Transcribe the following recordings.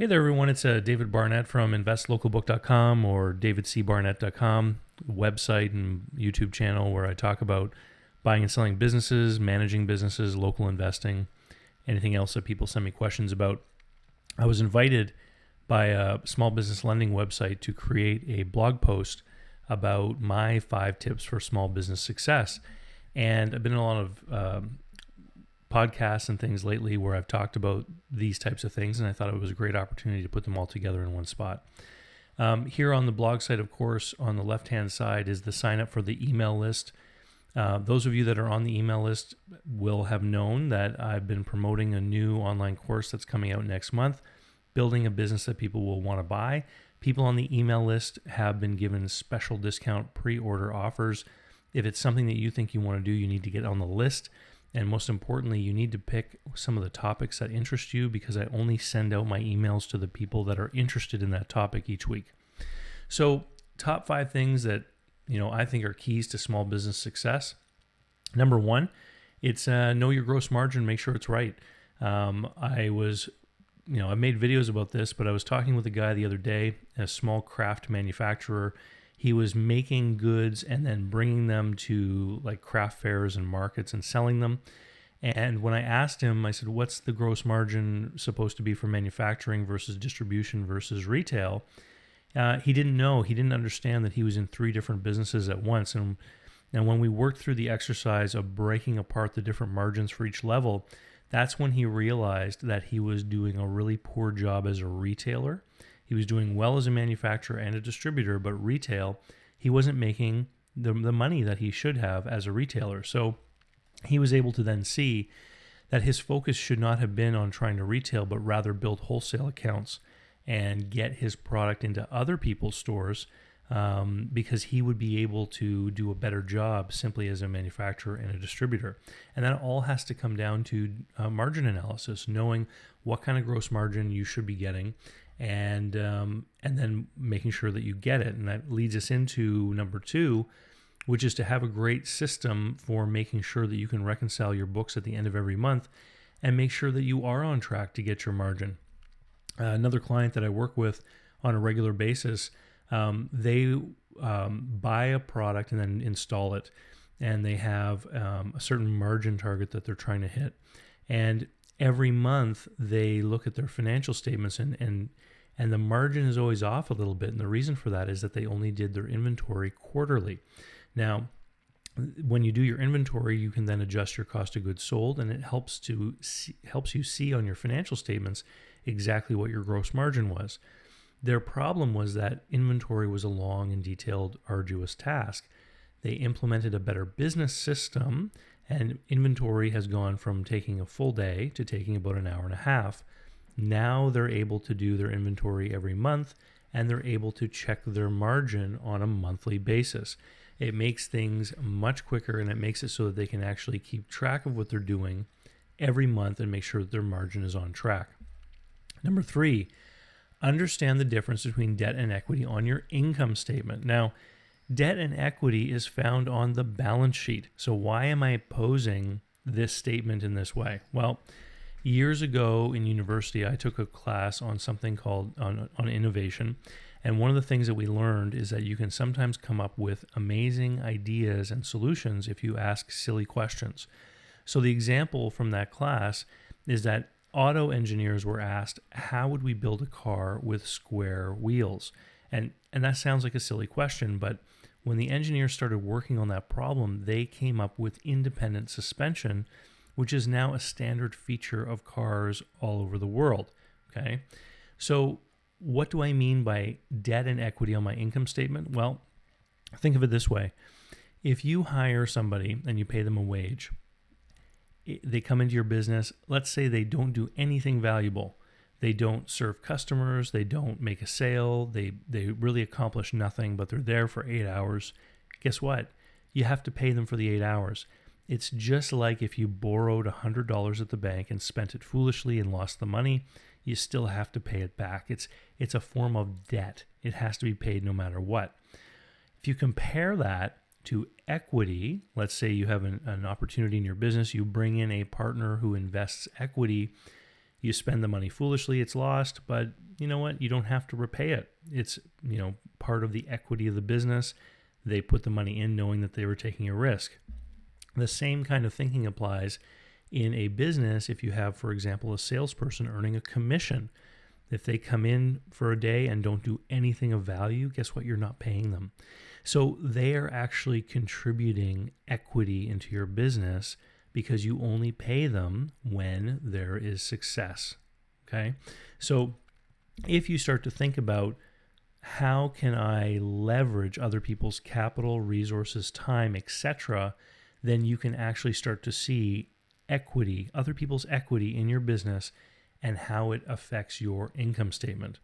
Hey there, everyone. It's David Barnett from investlocalbook.com or davidcbarnett.com, website and YouTube channel where I talk about buying and selling businesses, managing businesses, local investing, anything else that people send me questions about. I was invited by a small business lending website to create a blog post about my 5 tips for small business success. And I've been in a lot of podcasts and things lately where I've talked about these types of things, and I thought it was a great opportunity to put them all together in one spot. Here on the blog site, of course, on the left-hand side is the sign up for the email list. Those of you that are on the email list will have known that I've been promoting a new online course that's coming out next month, building a business that people will want to buy. People on the email list have been given special discount pre-order offers. If it's something that you think you want to do, you need to get on the list. And most importantly, you need to pick some of the topics that interest you, because I only send out my emails to the people that are interested in that topic each week. So, top 5 things that I think are keys to small business success. Number 1, it's know your gross margin, make sure it's right. I made videos about this, but I was talking with a guy the other day, a small craft manufacturer. He was making goods and then bringing them to like craft fairs and markets and selling them. And when I asked him, I said, what's the gross margin supposed to be for manufacturing versus distribution versus retail? He didn't know. He didn't understand that he was in 3 different businesses at once. And when we worked through the exercise of breaking apart the different margins for each level, that's when he realized that he was doing a really poor job as a retailer. He was doing well as a manufacturer and a distributor, but retail, he wasn't making the money that he should have as a retailer. So he was able to then see that his focus should not have been on trying to retail, but rather build wholesale accounts and get his product into other people's stores, because he would be able to do a better job simply as a manufacturer and a distributor. And that all has to come down to margin analysis, knowing what kind of gross margin you should be getting, and then making sure that you get it. And that leads us into number 2, which is to have a great system for making sure that you can reconcile your books at the end of every month and make sure that you are on track to get your margin. Another client that I work with on a regular basis, they buy a product and then install it, and they have a certain margin target that they're trying to hit. And every month they look at their financial statements, and the margin is always off a little bit. And the reason for that is that they only did their inventory quarterly. Now, when you do your inventory, you can then adjust your cost of goods sold, and it helps you see on your financial statements exactly what your gross margin was. Their problem was that inventory was a long and detailed, arduous task. They implemented a better business system, and inventory has gone from taking a full day to taking about an hour and a half. Now they're able to do their inventory every month, and they're able to check their margin on a monthly basis. It makes things much quicker, and it makes it so that they can actually keep track of what they're doing every month and make sure that their margin is on track. Number 3, understand the difference between debt and equity on your income statement. Now, debt and equity is found on the balance sheet. So why am I posing this statement in this way? Well, years ago in university, I took a class on something called on innovation. And one of the things that we learned is that you can sometimes come up with amazing ideas and solutions if you ask silly questions. So the example from that class is that auto engineers were asked, how would we build a car with square wheels? And that sounds like a silly question, but when the engineers started working on that problem, they came up with independent suspension, which is now a standard feature of cars all over the world. Okay, so what do I mean by debt and equity on my income statement? Well, think of it this way. If you hire somebody and you pay them a wage, they come into your business, let's say they don't do anything valuable. They don't serve customers, they don't make a sale, they really accomplish nothing, but they're there for 8 hours. Guess what? You have to pay them for the 8 hours. It's just like if you borrowed $100 at the bank and spent it foolishly and lost the money, you still have to pay it back. It's a form of debt. It has to be paid no matter what. If you compare that to equity, let's say you have an opportunity in your business, you bring in a partner who invests equity, You spend the money foolishly, it's lost, but you know what? You don't have to repay it. It's, part of the equity of the business. They put the money in knowing that they were taking a risk. The same kind of thinking applies in a business if you have, for example, a salesperson earning a commission. If they come in for a day and don't do anything of value, guess what? You're not paying them. So they are actually contributing equity into your business because you only pay them when there is success. Okay? So if you start to think about how can I leverage other people's capital, resources, time, etc., then you can actually start to see equity, other people's equity in your business and how it affects your income statement.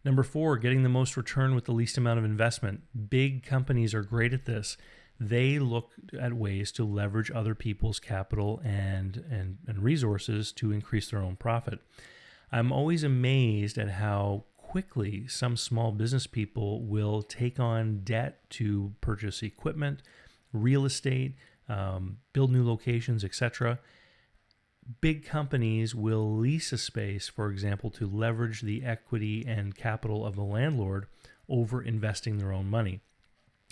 Number 4, getting the most return with the least amount of investment. Big companies are great at this. They look at ways to leverage other people's capital and resources to increase their own profit. I'm always amazed at how quickly some small business people will take on debt to purchase equipment, real estate, build new locations, etc. Big companies will lease a space, for example, to leverage the equity and capital of the landlord over investing their own money.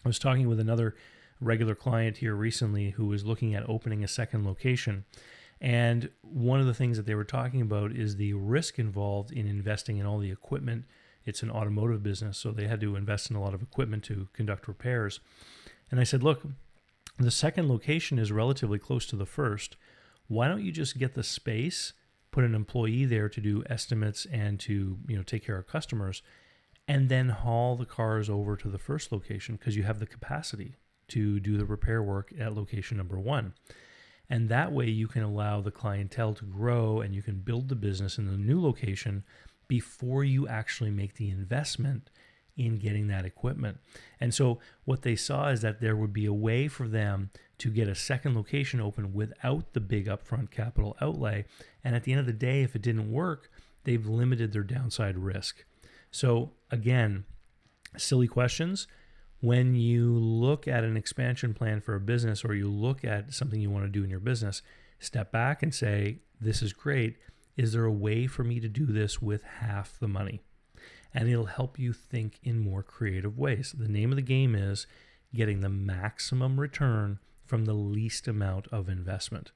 I was talking with another regular client here recently who was looking at opening a second location. And one of the things that they were talking about is the risk involved in investing in all the equipment. It's an automotive business, so they had to invest in a lot of equipment to conduct repairs. And I said, look, the second location is relatively close to the first. Why don't you just get the space, put an employee there to do estimates and to take care of customers, and then haul the cars over to the first location because you have the capacity to do the repair work at location number 1. And that way you can allow the clientele to grow and you can build the business in the new location before you actually make the investment in getting that equipment. And so what they saw is that there would be a way for them to get a second location open without the big upfront capital outlay. And at the end of the day, if it didn't work, they've limited their downside risk. So again, silly questions. When you look at an expansion plan for a business or you look at something you want to do in your business, step back and say, this is great. Is there a way for me to do this with half the money? And it'll help you think in more creative ways. The name of the game is getting the maximum return from the least amount of investment.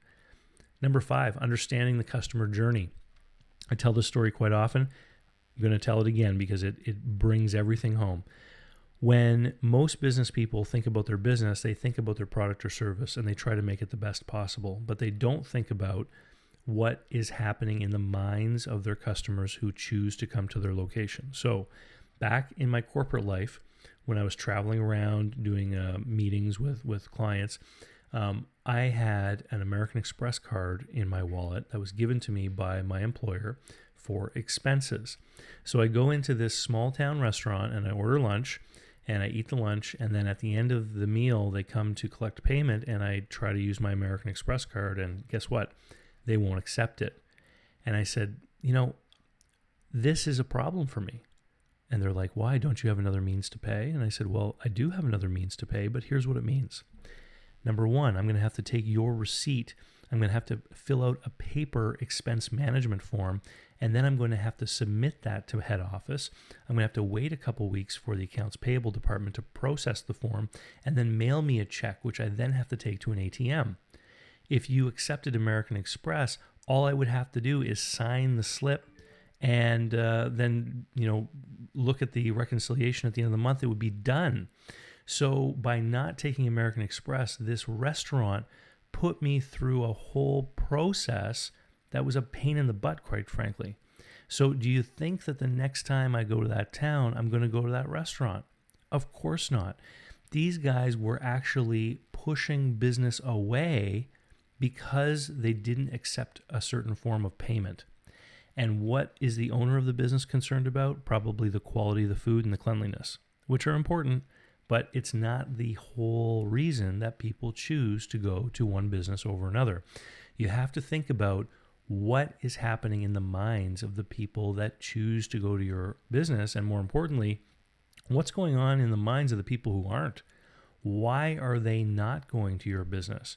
Number 5, understanding the customer journey. I tell this story quite often. I'm going to tell it again because it brings everything home. When most business people think about their business, they think about their product or service and they try to make it the best possible, but they don't think about what is happening in the minds of their customers who choose to come to their location. So back in my corporate life, when I was traveling around doing meetings with clients, I had an American Express card in my wallet that was given to me by my employer for expenses. So I go into this small town restaurant and I order lunch and I eat the lunch, and then at the end of the meal, they come to collect payment and I try to use my American Express card, and guess what? They won't accept it. And I said, this is a problem for me. And they're like, why? Don't you have another means to pay? And I said, well, I do have another means to pay, but here's what it means. Number 1, I'm going to have to take your receipt. I'm going to have to fill out a paper expense management form, and then I'm going to have to submit that to head office. I'm going to have to wait a couple weeks for the accounts payable department to process the form and then mail me a check, which I then have to take to an ATM. If you accepted American Express, all I would have to do is sign the slip and then look at the reconciliation at the end of the month. It would be done. So by not taking American Express, this restaurant put me through a whole process that was a pain in the butt, quite frankly. So do you think that the next time I go to that town, I'm going to go to that restaurant? Of course not. These guys were actually pushing business away because they didn't accept a certain form of payment. And what is the owner of the business concerned about? Probably the quality of the food and the cleanliness, which are important, but it's not the whole reason that people choose to go to one business over another. You have to think about what is happening in the minds of the people that choose to go to your business, and more importantly, what's going on in the minds of the people who aren't. Why are they not going to your business?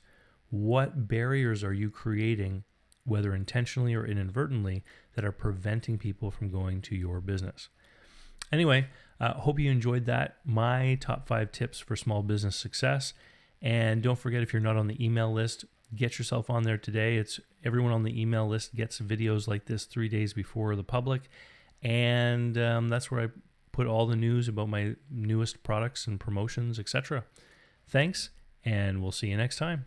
What barriers are you creating whether intentionally or inadvertently, that are preventing people from going to your business. Anyway, hope you enjoyed that. My top 5 tips for small business success. And don't forget, if you're not on the email list, get yourself on there today. It's everyone on the email list gets videos like this 3 days before the public. And that's where I put all the news about my newest products and promotions, etc. Thanks, and we'll see you next time.